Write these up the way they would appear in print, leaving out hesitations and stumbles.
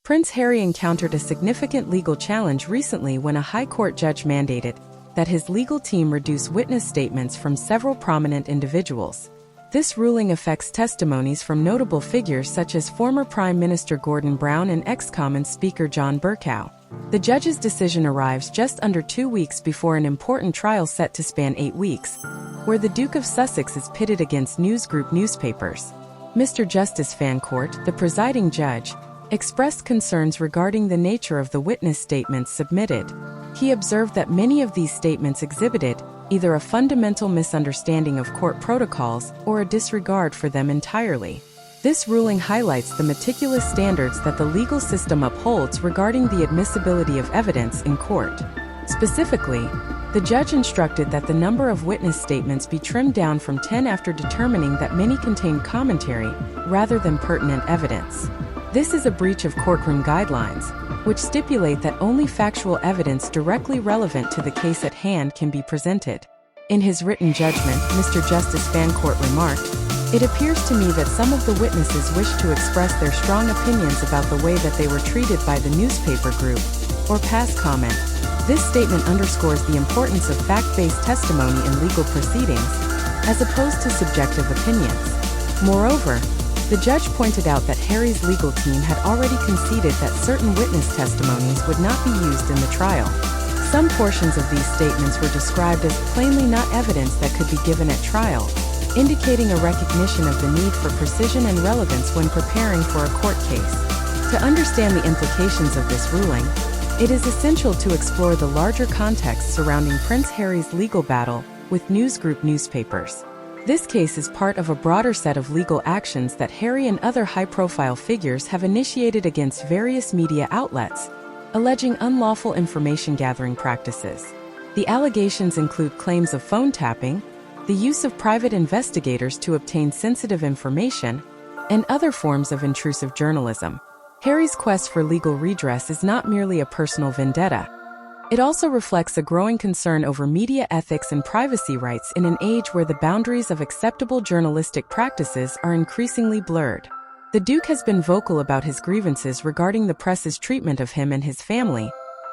Prince Harry encountered a significant legal challenge recently when a High Court judge mandated that his legal team reduce witness statements from several prominent individuals. This ruling affects testimonies from notable figures such as former Prime Minister Gordon Brown and ex-Commons Speaker John Bercow. The judge's decision arrives just under 2 weeks before an important trial set to span 8 weeks, where the Duke of Sussex is pitted against news group newspapers. Mr. Justice Fancourt, the presiding judge, expressed concerns regarding the nature of the witness statements submitted. He observed that many of these statements exhibited either a fundamental misunderstanding of court protocols or a disregard for them entirely. This ruling highlights the meticulous standards that the legal system upholds regarding the admissibility of evidence in court. Specifically, the judge instructed that the number of witness statements be trimmed down from 10 after determining that many contained commentary rather than pertinent evidence. This is a breach of courtroom guidelines, which stipulate that only factual evidence directly relevant to the case at hand can be presented. In his written judgment, Mr. Justice Fancourt remarked, "It appears to me that some of the witnesses wish to express their strong opinions about the way that they were treated by the newspaper group, or pass comment. This statement underscores the importance of fact-based testimony in legal proceedings, as opposed to subjective opinions." Moreover, the judge pointed out that Harry's legal team had already conceded that certain witness testimonies would not be used in the trial. Some portions of these statements were described as plainly not evidence that could be given at trial, indicating a recognition of the need for precision and relevance when preparing for a court case. To understand the implications of this ruling, it is essential to explore the larger context surrounding Prince Harry's legal battle with news group newspapers. This case is part of a broader set of legal actions that Harry and other high-profile figures have initiated against various media outlets, alleging unlawful information-gathering practices. The allegations include claims of phone tapping, the use of private investigators to obtain sensitive information, and other forms of intrusive journalism. Harry's quest for legal redress is not merely a personal vendetta. It also reflects a growing concern over media ethics and privacy rights in an age where the boundaries of acceptable journalistic practices are increasingly blurred. The Duke has been vocal about his grievances regarding the press's treatment of him and his family,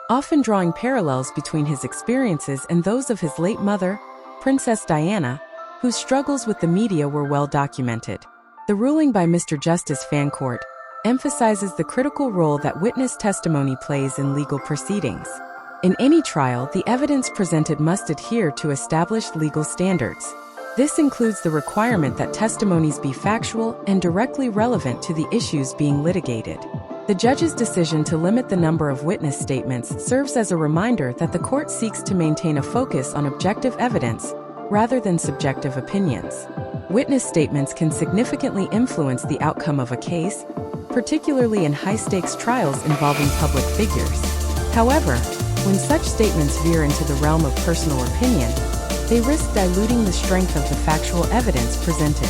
often drawing parallels between his experiences and those of his late mother, Princess Diana, whose struggles with the media were well documented. The ruling by Mr. Justice Fancourt emphasizes the critical role that witness testimony plays in legal proceedings. In any trial, the evidence presented must adhere to established legal standards. This includes the requirement that testimonies be factual and directly relevant to the issues being litigated. The judge's decision to limit the number of witness statements serves as a reminder that the court seeks to maintain a focus on objective evidence rather than subjective opinions. Witness statements can significantly influence the outcome of a case, particularly in high-stakes trials involving public figures. However, when such statements veer into the realm of personal opinion, they risk diluting the strength of the factual evidence presented.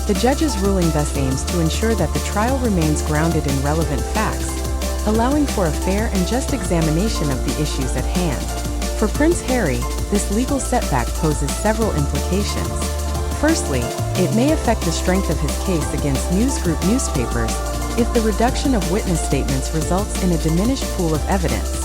The judge's ruling thus aims to ensure that the trial remains grounded in relevant facts, allowing for a fair and just examination of the issues at hand. For Prince Harry, this legal setback poses several implications. Firstly, it may affect the strength of his case against news group newspapers if the reduction of witness statements results in a diminished pool of evidence.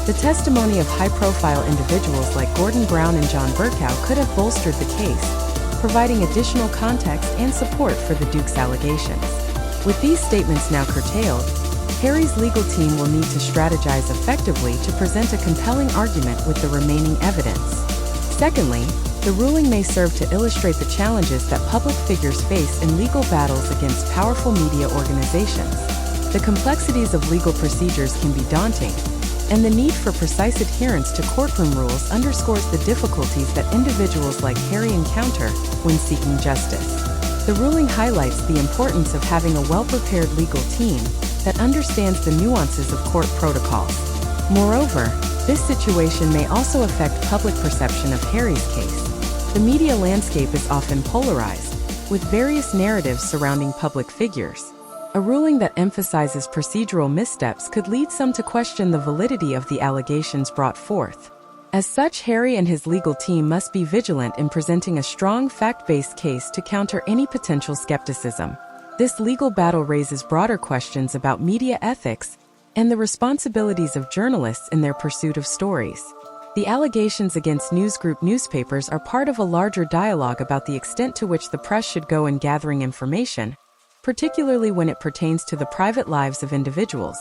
The testimony of high-profile individuals like Gordon Brown and John Bercow could have bolstered the case, providing additional context and support for the Duke's allegations. With these statements now curtailed, Harry's legal team will need to strategize effectively to present a compelling argument with the remaining evidence. Secondly, the ruling may serve to illustrate the challenges that public figures face in legal battles against powerful media organizations. The complexities of legal procedures can be daunting, and the need for precise adherence to courtroom rules underscores the difficulties that individuals like Harry encounter when seeking justice. The ruling highlights the importance of having a well-prepared legal team that understands the nuances of court protocols. Moreover, this situation may also affect public perception of Harry's case. The media landscape is often polarized, with various narratives surrounding public figures. A ruling that emphasizes procedural missteps could lead some to question the validity of the allegations brought forth. As such, Harry and his legal team must be vigilant in presenting a strong fact-based case to counter any potential skepticism. This legal battle raises broader questions about media ethics and the responsibilities of journalists in their pursuit of stories. The allegations against newsgroup newspapers are part of a larger dialogue about the extent to which the press should go in gathering information, particularly when it pertains to the private lives of individuals.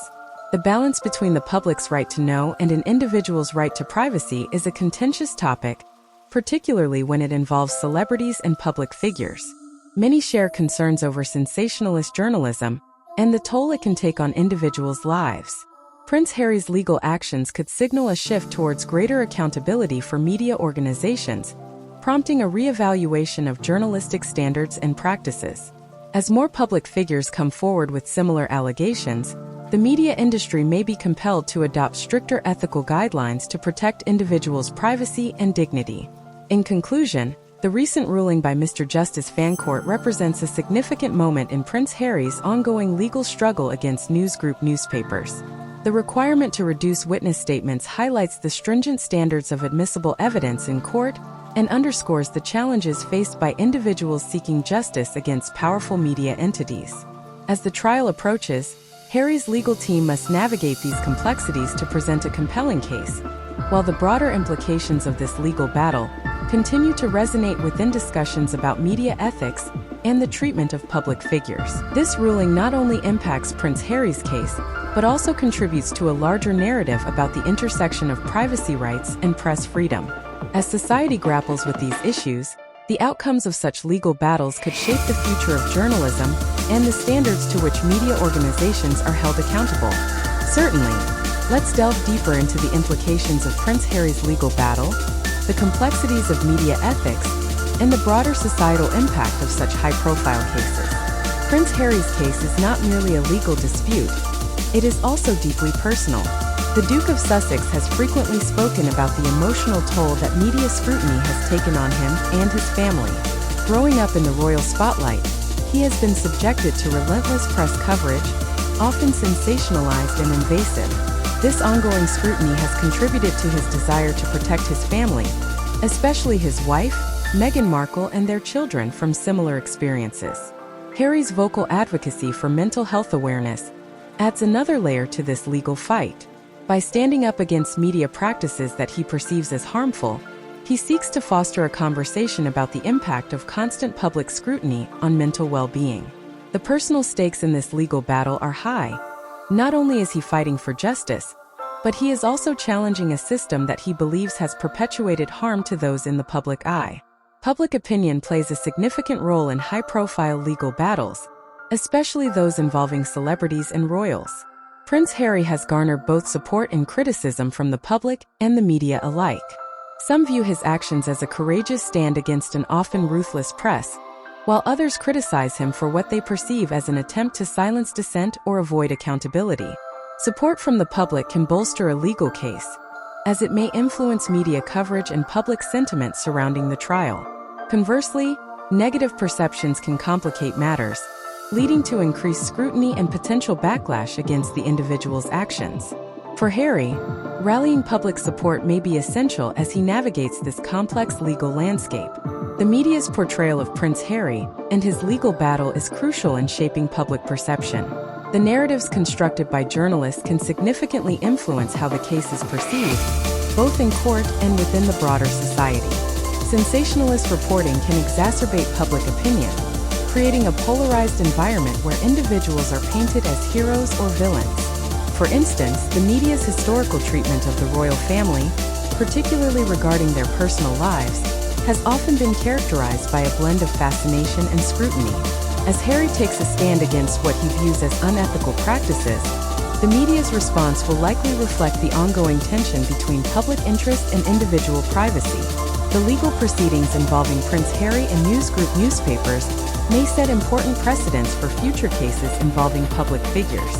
The balance between the public's right to know and an individual's right to privacy is a contentious topic, particularly when it involves celebrities and public figures. Many share concerns over sensationalist journalism and the toll it can take on individuals' lives. Prince Harry's legal actions could signal a shift towards greater accountability for media organizations, prompting a re-evaluation of journalistic standards and practices. As more public figures come forward with similar allegations, the media industry may be compelled to adopt stricter ethical guidelines to protect individuals' privacy and dignity. In conclusion, the recent ruling by Mr. Justice Fancourt represents a significant moment in Prince Harry's ongoing legal struggle against newsgroup newspapers. The requirement to reduce witness statements highlights the stringent standards of admissible evidence in court and underscores the challenges faced by individuals seeking justice against powerful media entities. As the trial approaches, Harry's legal team must navigate these complexities to present a compelling case, while the broader implications of this legal battle continue to resonate within discussions about media ethics and the treatment of public figures. This ruling not only impacts Prince Harry's case, but also contributes to a larger narrative about the intersection of privacy rights and press freedom. As society grapples with these issues, the outcomes of such legal battles could shape the future of journalism and the standards to which media organizations are held accountable. Certainly, let's delve deeper into the implications of Prince Harry's legal battle, the complexities of media ethics, and the broader societal impact of such high-profile cases. Prince Harry's case is not merely a legal dispute, it is also deeply personal. The Duke of Sussex has frequently spoken about the emotional toll that media scrutiny has taken on him and his family. Growing up in the royal spotlight, he has been subjected to relentless press coverage, often sensationalized and invasive. This ongoing scrutiny has contributed to his desire to protect his family, especially his wife, Meghan Markle, and their children from similar experiences. Harry's vocal advocacy for mental health awareness adds another layer to this legal fight. By standing up against media practices that he perceives as harmful, he seeks to foster a conversation about the impact of constant public scrutiny on mental well-being. The personal stakes in this legal battle are high. Not only is he fighting for justice, but he is also challenging a system that he believes has perpetuated harm to those in the public eye. Public opinion plays a significant role in high-profile legal battles, especially those involving celebrities and royals. Prince Harry has garnered both support and criticism from the public and the media alike. Some view his actions as a courageous stand against an often ruthless press, while others criticize him for what they perceive as an attempt to silence dissent or avoid accountability. Support from the public can bolster a legal case, as it may influence media coverage and public sentiment surrounding the trial. Conversely, negative perceptions can complicate matters, leading to increased scrutiny and potential backlash against the individual's actions. For Harry, rallying public support may be essential as he navigates this complex legal landscape. The media's portrayal of Prince Harry and his legal battle is crucial in shaping public perception. The narratives constructed by journalists can significantly influence how the case is perceived, both in court and within the broader society. Sensationalist reporting can exacerbate public opinion, creating a polarized environment where individuals are painted as heroes or villains. For instance, the media's historical treatment of the royal family, particularly regarding their personal lives, has often been characterized by a blend of fascination and scrutiny. As Harry takes a stand against what he views as unethical practices, the media's response will likely reflect the ongoing tension between public interest and individual privacy. The legal proceedings involving Prince Harry and newsgroup newspapers may set important precedents for future cases involving public figures.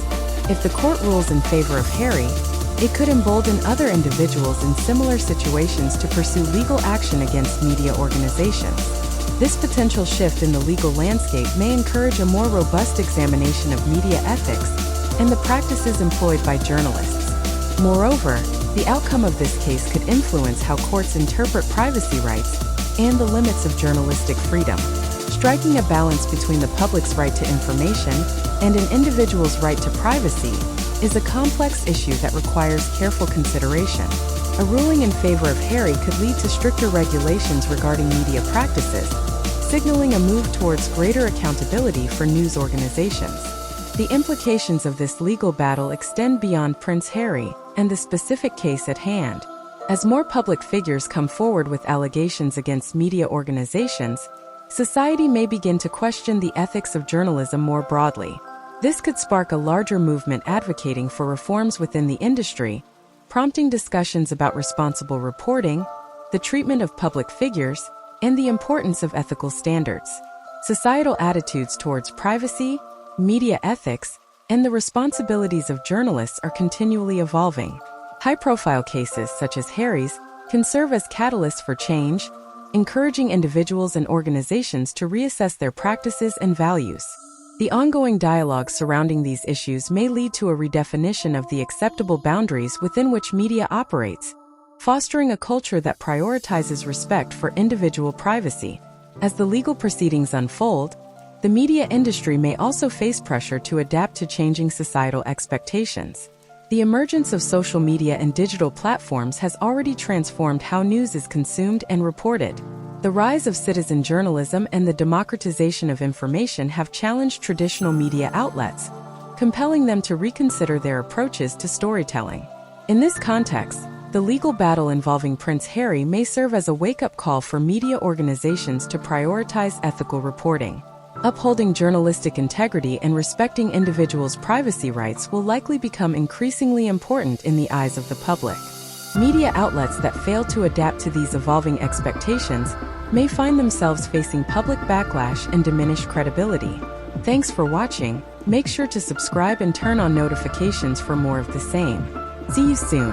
If the court rules in favor of Harry, it could embolden other individuals in similar situations to pursue legal action against media organizations. This potential shift in the legal landscape may encourage a more robust examination of media ethics and the practices employed by journalists. Moreover, the outcome of this case could influence how courts interpret privacy rights and the limits of journalistic freedom. Striking a balance between the public's right to information and an individual's right to privacy is a complex issue that requires careful consideration. A ruling in favor of Harry could lead to stricter regulations regarding media practices, signaling a move towards greater accountability for news organizations. The implications of this legal battle extend beyond Prince Harry and the specific case at hand. As more public figures come forward with allegations against media organizations, society may begin to question the ethics of journalism more broadly. This could spark a larger movement advocating for reforms within the industry, prompting discussions about responsible reporting, the treatment of public figures, and the importance of ethical standards. Societal attitudes towards privacy, media ethics, and the responsibilities of journalists are continually evolving. High-profile cases such as Harry's can serve as catalysts for change, encouraging individuals and organizations to reassess their practices and values. The ongoing dialogue surrounding these issues may lead to a redefinition of the acceptable boundaries within which media operates, fostering a culture that prioritizes respect for individual privacy. As the legal proceedings unfold, the media industry may also face pressure to adapt to changing societal expectations. The emergence of social media and digital platforms has already transformed how news is consumed and reported. The rise of citizen journalism and the democratization of information have challenged traditional media outlets, compelling them to reconsider their approaches to storytelling. In this context, the legal battle involving Prince Harry may serve as a wake-up call for media organizations to prioritize ethical reporting. Upholding journalistic integrity and respecting individuals' privacy rights will likely become increasingly important in the eyes of the public. Media outlets that fail to adapt to these evolving expectations may find themselves facing public backlash and diminished credibility. Thanks for watching. Make sure to subscribe and turn on notifications for more of the same. See you soon.